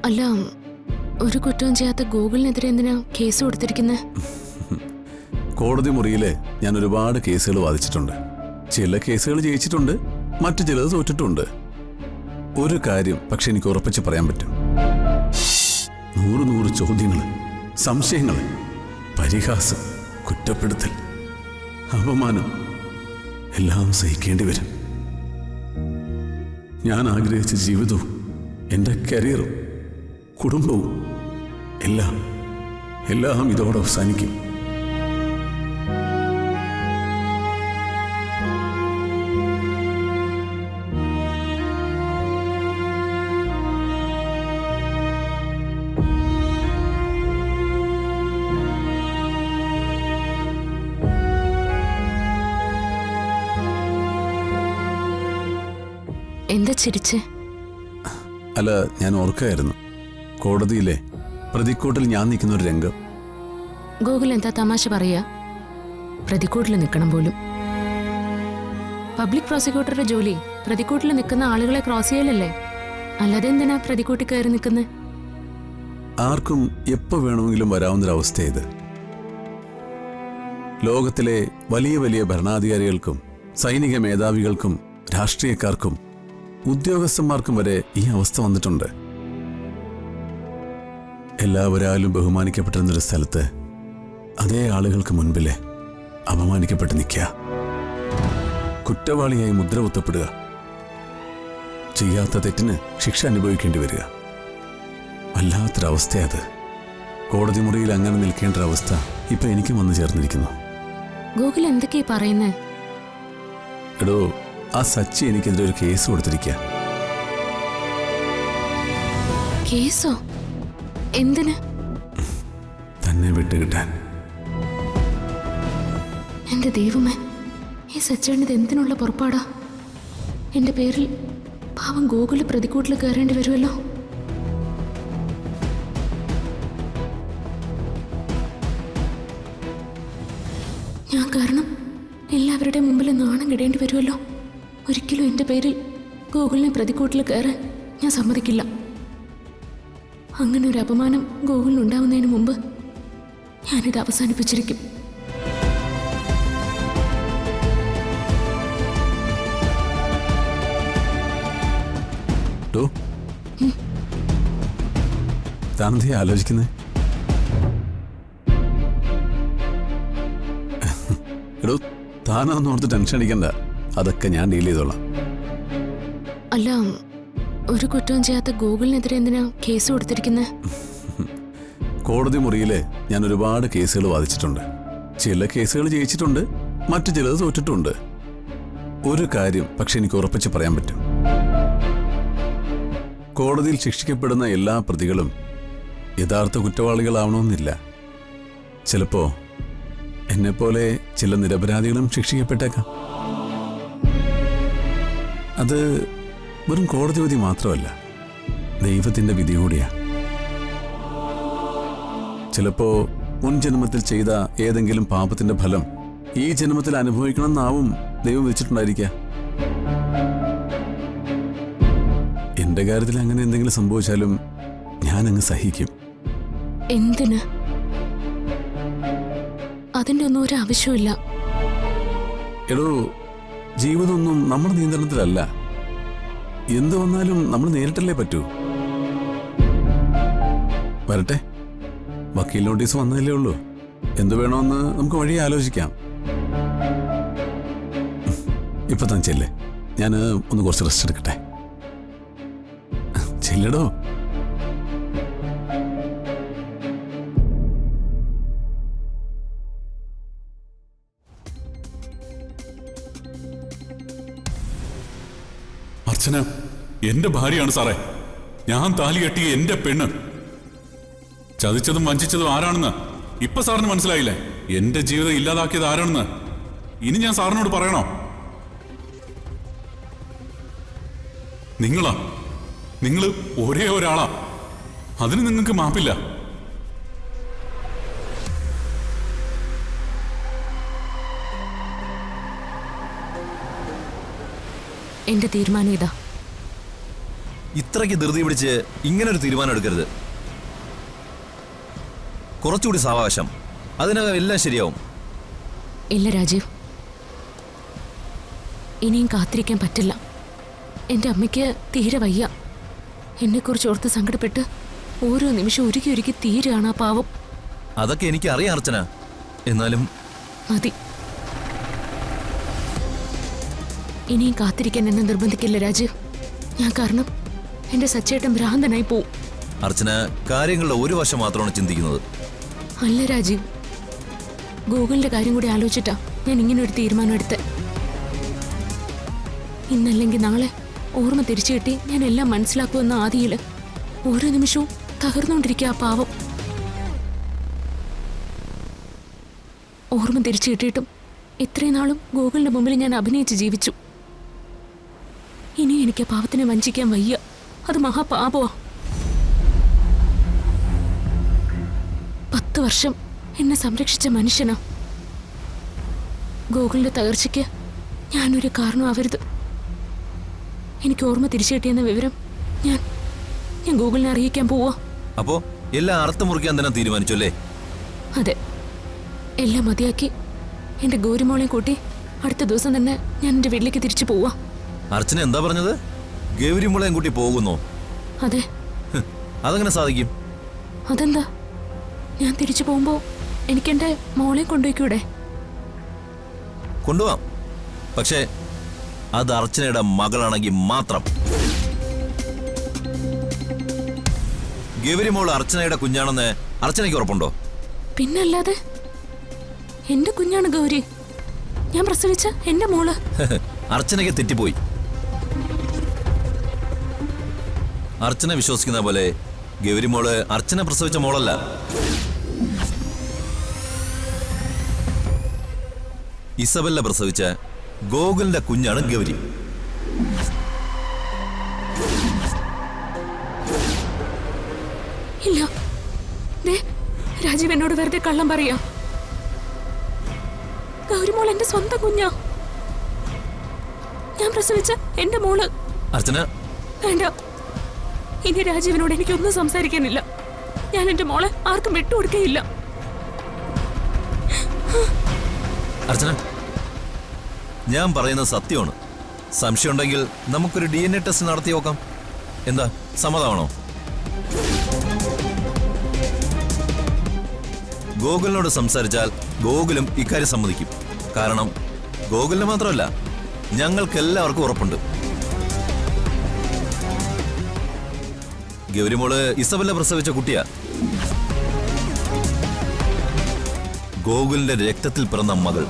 അല്ല, ഒരു കുറ്റവും ചെയ്യാത്ത ഗോകുലിനെതിരെ എന്തിനാ കേസ് കൊടുത്തിരിക്കുന്നത്? കോടതി മുറിയില് ഞാൻ ഒരുപാട് കേസുകൾ വാദിച്ചിട്ടുണ്ട്. ചില കേസുകൾ ജയിച്ചിട്ടുണ്ട്, മറ്റു ചിലത് തോറ്റിട്ടുണ്ട്. ഒരു കാര്യം പക്ഷെ എനിക്ക് ഉറപ്പിച്ച് പറയാൻ പറ്റും. 100 ചോദ്യങ്ങൾ, സംശയങ്ങൾ, പരിഹാസം, കുറ്റപ്പെടുത്തൽ, അപമാനം എല്ലാം സഹിക്കേണ്ടി വരും. ഞാൻ ആഗ്രഹിച്ച ജീവിതവും എൻ്റെ കരിയറും കുടുംബവും എല്ലാം ഇതോടെ അവസാനിക്കും. എന്താ ചിരിച്ച്? അല്ല, ഞാൻ ഓർക്കായിരുന്നു കോടതിയിലെ പ്രതിക്കൂട്ടിൽ ഞാൻ നിൽക്കുന്ന ഒരു രംഗം. ഗോകുൽ എന്താ തമാശ പറയാ? പ്രതിക്കൂട്ടിൽ നിൽക്കണം പോലും. പബ്ലിക് പ്രോസിക്യൂട്ടറുടെ ജോലി പ്രതിക്കൂട്ടിൽ നിൽക്കുന്ന ആളുകളെ ക്രോസ് ചെയ്യലല്ലേ? അല്ലാതെ എന്തിനാ പ്രതിക്കൂട്ടി കയറി നിൽക്കുന്നത്? ആർക്കും എപ്പോ വേണമെങ്കിലും വരാവുന്നൊരവസ്ഥ ഇത്. ലോകത്തിലെ വലിയ വലിയ ഭരണാധികാരികൾക്കും സൈനിക മേധാവികൾക്കും രാഷ്ട്രീയക്കാർക്കും ഉദ്യോഗസ്ഥന്മാർക്കും വരെ ഈ അവസ്ഥ വന്നിട്ടുണ്ട്. എല്ലാവരാലും ബഹുമാനിക്കപ്പെട്ടിരുന്നൊരു സ്ഥലത്ത് അതേ ആളുകൾക്ക് മുൻപിലെ അപമാനിക്കപ്പെട്ട് നിൽക്കുക, കുറ്റവാളിയായി മുദ്ര കുത്തപ്പെടുക, ചെയ്യാത്ത തെറ്റിന് ശിക്ഷ അനുഭവിക്കേണ്ടി വരിക. വല്ലാത്തൊരവസ്ഥയത്. കോടതി മുറിയിൽ അങ്ങനെ നിൽക്കേണ്ട ഒരവസ്ഥ ഇപ്പൊ എനിക്കും വന്നു ചേർന്നിരിക്കുന്നു. ഗോകുൽ എന്തൊക്കെയാ പറയുന്നേ? എടോ, ആ സച്ചി എനിക്കെതിരെ ഒരു കേസ് കൊടുത്തിരിക്കുക. കേസോ? എന്തിന്? തന്നെ വിട്ടുകിട്ടാൻ. എന്റെ ദൈവമേ, ഈ സച്ചേണിത് എന്തിനുള്ള പുറപ്പാടാ? എന്റെ പേരിൽ പാവം ഗോകുല് പ്രതിക്കൂട്ടിൽ കയറേണ്ടി വരുമല്ലോ. ഞാൻ കാരണം എല്ലാവരുടെയും മുമ്പിൽ നാണം കിടേണ്ടി വരുമല്ലോ. ഒരിക്കലും എൻ്റെ പേരിൽ ഗോകുലിനെ പ്രതിക്കൂട്ടിൽ കയറാൻ ഞാൻ സമ്മതിക്കില്ല. അങ്ങനെ ഒരു അപമാനം ഗോകുലിനുണ്ടാവുന്നതിന് മുമ്പ് ഞാനിത് അവസാനിപ്പിച്ചിരിക്കും. താനെന്താ ആലോചിക്കുന്നേ? എടോ, താനാന്ന് ഓർത്ത് ടെൻഷൻ അടിക്കണ്ട, അതൊക്കെ ഞാൻ ഡീൽ ചെയ്തോളാം. അല്ല, ഒരു കുറ്റവും ചെയ്യാത്ത ഗോകുലിനെതിരെ എന്തിനാ കേസ് കൊടുത്തിരിക്കുന്നത്? കോടതി മുറിയില് ഞാൻ ഒരുപാട് കേസുകൾ വാദിച്ചിട്ടുണ്ട്. ചില കേസുകൾ ജയിച്ചിട്ടുണ്ട്, മറ്റു ചിലത് തോറ്റിട്ടുണ്ട്. ഒരു കാര്യം പക്ഷെ എനിക്ക് ഉറപ്പിച്ച് പറയാൻ പറ്റും. കോടതിയിൽ ശിക്ഷിക്കപ്പെടുന്ന എല്ലാ പ്രതികളും യഥാർത്ഥ കുറ്റവാളികളാവണമെന്നില്ല. ചിലപ്പോ എന്നെപ്പോലെ ചില നിരപരാധികളും ശിക്ഷിക്കപ്പെട്ടേക്കാം. അത് വെറും കോടതി വിധി മാത്രമല്ല, ദൈവത്തിന്റെ വിധി കൂടിയാ. ചിലപ്പോ മുൻ ജന്മത്തിൽ ചെയ്ത ഏതെങ്കിലും പാപത്തിന്റെ ഫലം ഈ ജന്മത്തിൽ അനുഭവിക്കണമെന്നാവും ദൈവം വെച്ചിട്ടുണ്ടായിരിക്കുക. എന്റെ കാര്യത്തിൽ അങ്ങനെ എന്തെങ്കിലും സംഭവിച്ചാലും ഞാനങ്ങ് സഹിക്കും. എന്തിന്? അതിന്റെ ഒന്നും ഒരു ആവശ്യമില്ല. എടോ, ജീവിതമൊന്നും നമ്മുടെ നിയന്ത്രണത്തിലല്ല. എന്തു വന്നാലും നമ്മൾ നേരിട്ടല്ലേ പറ്റൂ. വരട്ടെ, വക്കീൽ നോട്ടീസ് വന്നതല്ലേ ഉള്ളൂ. എന്തു വേണമെന്ന് നമുക്ക് വഴി ആലോചിക്കാം. ഇപ്പൊ താൻ ചെല്ലേ, ഞാൻ ഒന്ന് കുറച്ച് റെസ്റ്റ് എടുക്കട്ടെ. ചെല്ലടോ. അർച്ചന എന്റെ ഭാര്യയാണ് സാറേ. ഞാൻ താലി കെട്ടിയ എന്റെ പെണ്ണ്. ചതിച്ചതും വഞ്ചിച്ചതും ആരാണെന്ന് ഇപ്പൊ സാറിന് മനസ്സിലായില്ലേ? എന്റെ ജീവിതം ഇല്ലാതാക്കിയത് ആരാണെന്ന് ഇനി ഞാൻ സാറിനോട് പറയണോ? നിങ്ങൾ ഒരേ ഒരാളാ. അതിന് നിങ്ങൾക്ക് മാപ്പില്ല. എന്റെ തീരുമാനം ഇതാ. ഇത്രയ്ക്ക് ധൃതി പിടിച്ച് ഇങ്ങനൊരു തീരുമാനം എടുക്കരുത്. കുറച്ചുകൂടി സാവകാശം, അതിനകം എല്ലാം ശരിയാവും. ഇല്ല രാജീവ്, ഇനിയും കാത്തിരിക്കാൻ പറ്റില്ല. എൻ്റെ അമ്മയ്ക്ക് തീരെ വയ്യ. എന്നെക്കുറിച്ച് ഓർത്ത് സങ്കടപ്പെട്ട് ഓരോ നിമിഷം ഉരുക്കി ഉരുക്കി തീരെയാണ് ആ പാവം. അതൊക്കെ എനിക്ക് അറിയാം അർച്ചന. എന്നാലും മതി, ഇനിയും കാത്തിരിക്കാൻ എന്നെ നിർബന്ധിക്കില്ല രാജീവ്. ഞാൻ കാരണം എൻ്റെ സച്ചേട്ടൻ ഭ്രാന്തനായി പോവും. അർച്ചന കാര്യങ്ങളുടെ ഒരു വശം മാത്രമാണ് ചിന്തിക്കുന്നത്. അല്ല രാജീവ്, ഗൂഗിളിന്റെ കാര്യം കൂടി ആലോചിച്ചിട്ടാ ഞാൻ ഇങ്ങനെ ഒരു തീരുമാനം എടുത്തേ. ഇന്നല്ലെങ്കിൽ നാളെ ഓർമ്മ തിരിച്ചു കിട്ടി ഞാൻ എല്ലാം മനസ്സിലാക്കുമെന്ന ആദിയില് ഓരോ നിമിഷവും തകർന്നുകൊണ്ടിരിക്കുക ആ പാവം. ഓർമ്മ തിരിച്ചു കിട്ടിയിട്ടും ഇത്രയും നാളും ഗൂഗിളിന്റെ മുമ്പിൽ ഞാൻ അഭിനയിച്ച് ജീവിച്ചു. ഇനി എനിക്ക് പാവത്തിനെ വഞ്ചിക്കാൻ വയ്യ. അത് മഹാപാപമാ. 10 വർഷം എന്നെ സംരക്ഷിച്ച മനുഷ്യനാ. ഗൂഗിളിന്റെ തകർച്ചയ്ക്ക് ഞാനൊരു കാരണമാവരുത്. എനിക്ക് ഓർമ്മ തിരിച്ചു കിട്ടിയെന്ന വിവരം ഞാൻ ഗൂഗിളിനെ അറിയിക്കാൻ പോവാ. അപ്പോ എല്ലാം അർത്ഥം മുറിക്കാൻ തന്നെ തീരുമാനിച്ചു അല്ലേ? അതെ, എല്ലാം മതിയാക്കി എന്റെ ഗൗരിമോളെയും കൂട്ടി അടുത്ത ദിവസം തന്നെ ഞാൻ എന്റെ വീട്ടിലേക്ക് തിരിച്ചു പോവാ. അർച്ചന എന്താ പറഞ്ഞത്? ഗൗരിമോളെയും കൂട്ടി പോകുന്നോ? അതെ. അതെങ്ങനെ സാധിക്കും? അതെന്താ, ഞാൻ തിരിച്ചു പോകുമ്പോ എനിക്കെന്റെ മോളെയും കൊണ്ടുപോയിക്കൂടെ? കൊണ്ടുപോവാം, പക്ഷേ അത് അർച്ചനയുടെ മകളാണെങ്കിൽ മാത്രം. ഗൗരിമോൾ അർച്ചനയുടെ കുഞ്ഞാണെന്ന് അർച്ചനയ്ക്ക് ഉറപ്പുണ്ടോ? പിന്നല്ലാതെ, എന്റെ കുഞ്ഞാണ് ഗൗരി. ഞാൻ പ്രസവിച്ച എന്റെ മോള്. അർച്ചനയ്ക്ക് തെറ്റിപ്പോയി. അർച്ചന വിശ്വസിക്കുന്ന പോലെ ഗൗരിമോള് അർച്ചന പ്രസവിച്ച മോളല്ല. ഇസബെല്ല പ്രസവിച്ച ഗോകുലിന്റെ കുഞ്ഞാണ് ഗൗരി. ഇല്ല, ദേ രാജീവ് എന്നോട് വെറുതെ കള്ളം പറയാ. ഗൗരിമോൾ എന്റെ സ്വന്തം കുഞ്ഞാ. ഞാൻ പ്രസവിച്ച എന്റെ മോള്. അർച്ചന വേണ്ട, ഇനി രാജീവിനോട് എനിക്കൊന്നും സംസാരിക്കാനില്ല. ഞാൻ എന്റെ മോളെ ആർക്കും വിട്ടുകൊടുക്കുകയില്ല. അർച്ചന, ഞാൻ പറയുന്നത് സത്യമാണ്. സംശയമുണ്ടെങ്കിൽ നമുക്കൊരു DNA ടെസ്റ്റ് നടത്തി നോക്കാം. എന്താ, സമ്മതമാണോ? ഗോകുലിനോട് സംസാരിച്ചാൽ ഗോകുലും ഇക്കാര്യം സമ്മതിക്കും. കാരണം ഗോകുലിന് മാത്രമല്ല, ഞങ്ങൾക്കെല്ലാവർക്കും ഉറപ്പുണ്ട്. ഗൗരിമോള് ഇസബെല്ല പ്രസവിച്ച കുട്ടിയാ. ഗോകുലിന്റെ രക്തത്തിൽ പിറന്ന മകൾ.